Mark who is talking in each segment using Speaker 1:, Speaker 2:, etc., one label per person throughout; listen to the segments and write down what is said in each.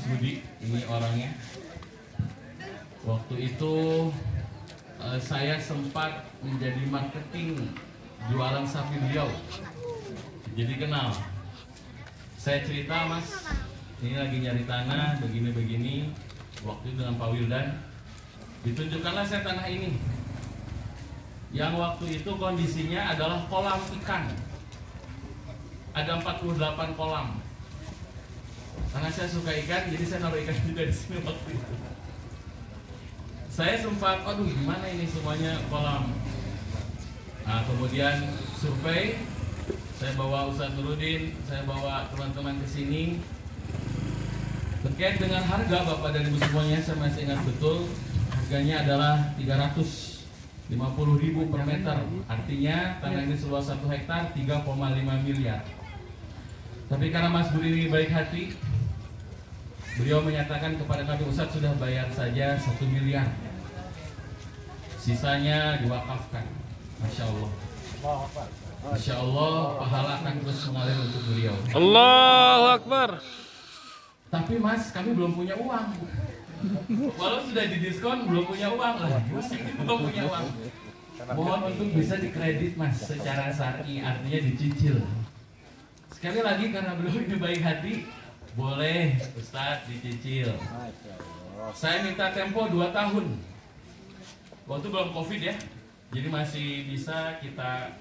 Speaker 1: Mas Budi, ini orangnya. Waktu itu saya sempat menjadi marketing jualan sapi beliau, jadi kenal. Saya cerita, Mas, ini lagi nyari tanah begini-begini. Waktu itu dengan Pak Wildan, ditunjukkanlah saya tanah ini. Yang waktu itu kondisinya adalah kolam ikan. Ada 48 kolam. Karena saya suka ikan, jadi saya naruh ikan juga di sini waktu itu. Saya sempat, aduh gimana ini semuanya kolam. Nah, kemudian survei, saya bawa Ustadz Nurudin, saya bawa teman-teman ke sini. Terkait dengan harga, Bapak dan Ibu semuanya, saya masih ingat betul. Harganya adalah 350.000 per meter. Artinya tanah ini seluas 1 hektar 3,5 miliar. Tapi karena Mas Budi ini baik hati, beliau menyatakan kepada kami, Ustadz sudah bayar saja 1 miliar. Sisanya diwakafkan. Masya Allah. Masya Allah, pahala akan terus mengalir untuk beliau.
Speaker 2: Allahu Akbar.
Speaker 1: Tapi Mas, kami belum punya uang. Walau sudah didiskon, belum punya uang lah. Belum punya uang. Mohon untuk bisa dikredit, Mas, secara syar'i, artinya dicicil. Sekali lagi karena beliau ini baik hati, boleh Ustadz dicicil. Saya minta tempo 2 tahun. Waktu belum Covid ya, jadi masih bisa kita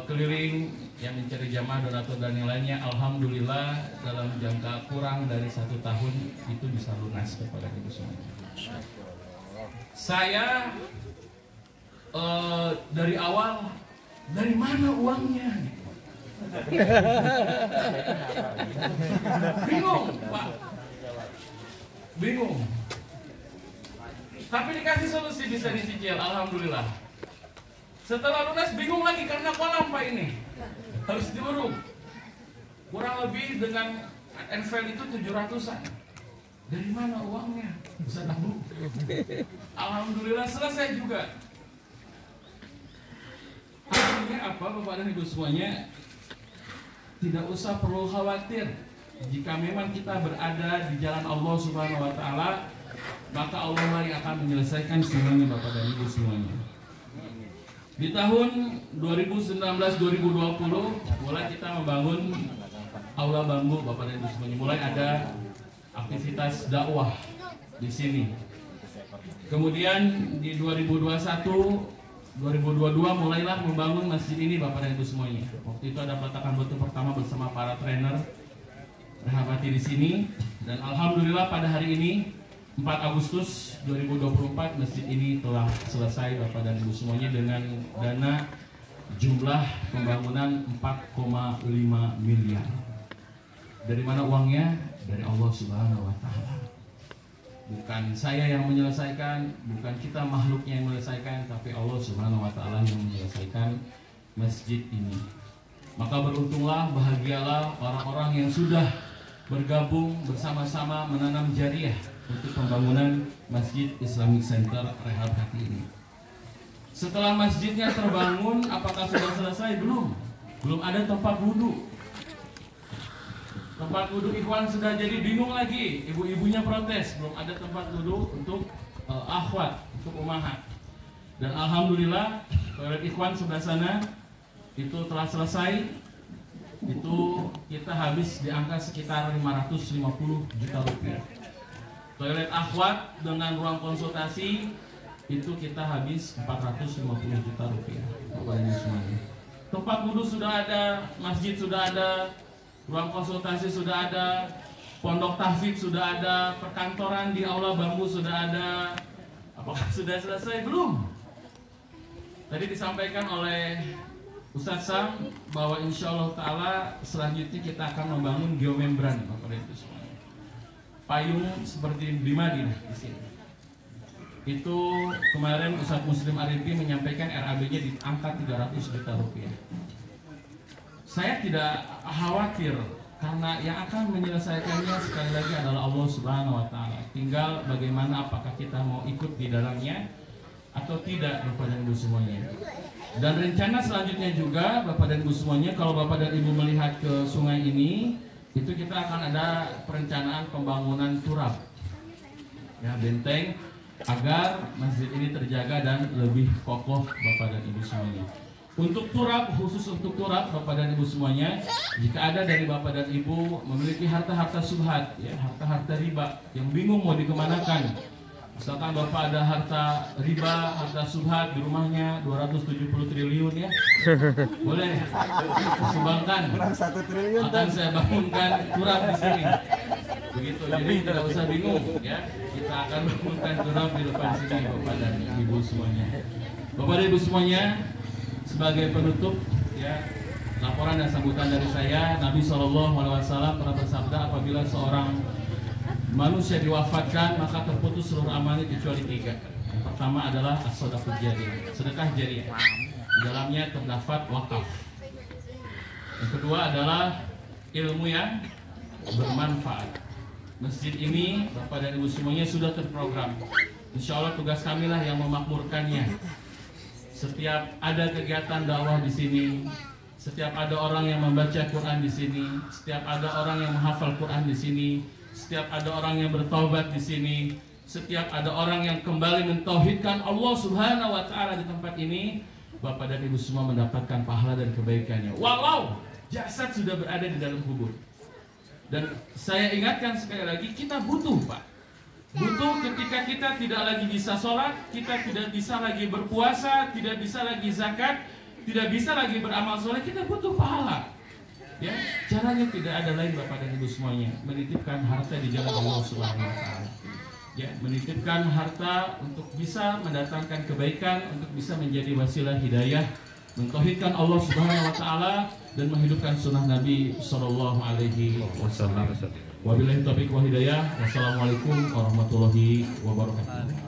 Speaker 1: keliling yang mencari jamaah, donatur dan yang lainnya. Alhamdulillah dalam jangka kurang dari 1 tahun itu bisa lunas kepada ibu semuanya. Saya dari awal, dari mana uangnya? Bingung, Pak. Bingung. Tapi dikasih solusi, bisa dicicil, alhamdulillah. Setelah lunas bingung lagi karena kolam Pak ini harus diuruk. Kurang lebih dengan NVL itu 700-an. Dari mana uangnya? Bisa nabung. Alhamdulillah selesai juga. Artinya apa, Bapak dan Ibu semuanya? Tidak usah perlu khawatir. Jika memang kita berada di jalan Allah Subhanahu wa Ta'ala, maka Allah yang akan menyelesaikan semuanya, Bapak dan Ibu semuanya. Di tahun 2019-2020 mulai kita membangun aula bambu, Bapak dan Ibu semuanya. Mulai ada aktivitas dakwah di sini. Kemudian di 2022 mulailah membangun masjid ini, Bapak dan Ibu semuanya. Waktu itu ada peletakan batu pertama bersama para trainer Rehabati di sini, dan alhamdulillah pada hari ini 4 Agustus 2024 masjid ini telah selesai, Bapak dan Ibu semuanya, dengan dana jumlah pembangunan 4,5 miliar. Dari mana uangnya? Dari Allah Subhanahu wa Ta'ala. Bukan saya yang menyelesaikan, bukan kita makhluknya yang menyelesaikan, tapi Allah Subhanahu wa Ta'ala yang menyelesaikan masjid ini. Maka beruntunglah, bahagialah orang-orang yang sudah bergabung bersama-sama menanam jariah untuk pembangunan Masjid Islamic Center Rehabati ini. Setelah masjidnya terbangun, apakah sudah selesai? Belum. Belum ada tempat wudhu. Tempat wudhu ikhwan sudah jadi bingung lagi. Ibu-ibunya protes, belum ada tempat wudhu untuk akhwat, untuk umahat. Dan alhamdulillah toilet ikhwan sebelah sana itu telah selesai. Itu kita habis di angka sekitar 550 juta rupiah. Toilet akhwat dengan ruang konsultasi itu kita habis 450 juta rupiah. Bapak Ibu semuanya. Tempat wudhu sudah ada, masjid sudah ada, ruang konsultasi sudah ada, pondok tahfidz sudah ada, perkantoran di aula bambu sudah ada. Apakah sudah selesai? Belum. Tadi disampaikan oleh Ustadz Sam bahwa insya Allah Ta'ala selanjutnya kita akan membangun geomembran, Bapak Ibu semuanya. Payung seperti di Madinah di sini. Itu kemarin Ustadz Muslim Arifin menyampaikan RAB-nya di angka 300 juta rupiah. Saya tidak khawatir karena yang akan menyelesaikannya sekali lagi adalah Allah Subhanahu wa Ta'ala. Tinggal bagaimana, apakah kita mau ikut di dalamnya atau tidak, Bapak dan Ibu semuanya. Dan rencana selanjutnya juga, Bapak dan Ibu semuanya, kalau Bapak dan Ibu melihat ke sungai ini, itu kita akan ada perencanaan pembangunan turap, ya, benteng, agar masjid ini terjaga dan lebih kokoh Bapak dan Ibu semuanya. Untuk turap, khusus untuk turap Bapak dan Ibu semuanya, jika ada dari Bapak dan Ibu memiliki harta-harta subhat, ya, harta-harta riba yang bingung mau dikemanakan, misalkan Bapak ada harta riba, harta subhat di rumahnya 270 triliun, ya, boleh sumbangkan.
Speaker 3: 1 triliun
Speaker 1: Akan saya bangunkan turap di sini. Begitu, jadi tidak usah bingung, ya. Kita akan bangunkan turap di depan sini Bapak dan Ibu semuanya. Bapak dan Ibu semuanya, sebagai penutup, ya, laporan dan sambutan dari saya, Nabi SAW pernah bersabda, apabila seorang manusia diwafatkan maka terputus seluruh amalnya kecuali 3. Yang pertama adalah as-shadaqah jariyah, sedekah jariyah. Di dalamnya terdapat wakaf. Yang kedua adalah ilmu yang bermanfaat. Masjid ini Bapak dan Ibu semuanya sudah terprogram. Insya Allah tugas kamilah yang memakmurkannya. Setiap ada kegiatan dakwah di sini, setiap ada orang yang membaca Quran di sini, setiap ada orang yang menghafal Quran di sini, setiap ada orang yang bertaubat di sini, setiap ada orang yang kembali mentauhidkan Allah Subhanahu wa taala di tempat ini, Bapak dan Ibu semua mendapatkan pahala dan kebaikannya. Walau jasad sudah berada di dalam kubur. Dan saya ingatkan sekali lagi, kita butuh, Pak. Butuh ketika kita tidak lagi bisa sholat, kita tidak bisa lagi berpuasa, tidak bisa lagi zakat, tidak bisa lagi beramal soleh, kita butuh pahala. Ya, caranya tidak ada lain Bapak dan Ibu semuanya, menitipkan harta di jalan Allah Subhanahu wa taala. Ya, menitipkan harta untuk bisa mendatangkan kebaikan, untuk bisa menjadi wasilah hidayah, mentauhidkan Allah Subhanahu wa taala dan menghidupkan sunnah Nabi sallallahu alaihi wasallam. Wabillahi taufiq wa hidayah. Wassalamualaikum warahmatullahi wabarakatuh.